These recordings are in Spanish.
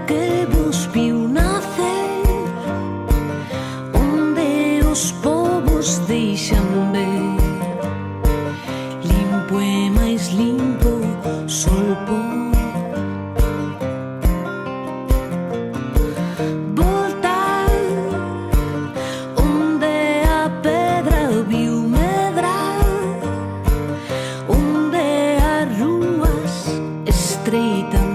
que vos viu nacer, onde os povos deixan ver, limpo e máis limpo sol pôr. Voltar onde a pedra viu medrar, onde as ruas estreitan,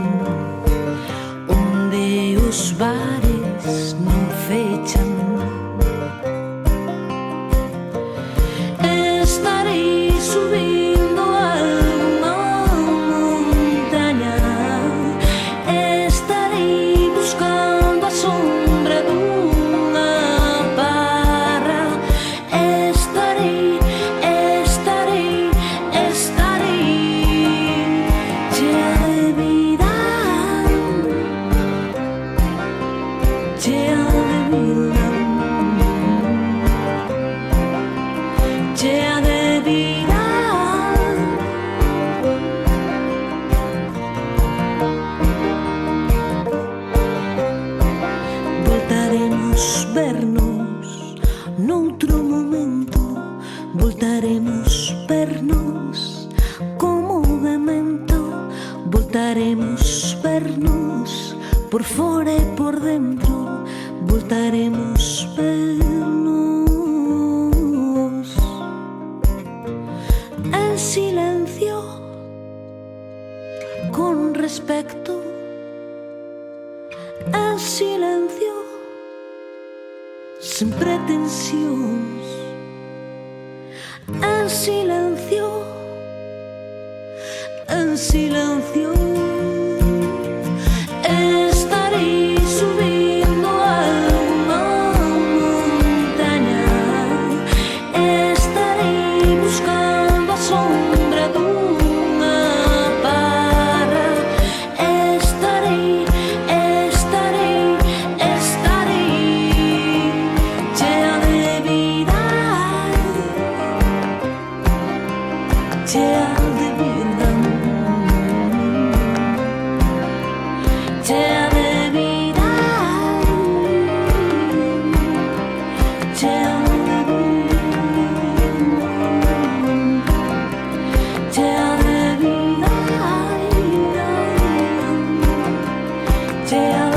onde os bares non fechan. Estarei subindo a montaña, estarei buscando a sombra dunha parra, estarei chea de vida, chea de vida, chea de vida. Voltaremos vernos noutro momento, voltaremos vernos como memento, voltaremos vernos por fora e por dentro, voltaremos vernos en silencio, con respecto, en silencio, sen pretensións, en silencio, en silencio. Estarei subindo a montaña, estarei buscando a sombra dunha parra, estarei chea de vida, chea de vida, chea de vida, chea de vida, chea de vida, chea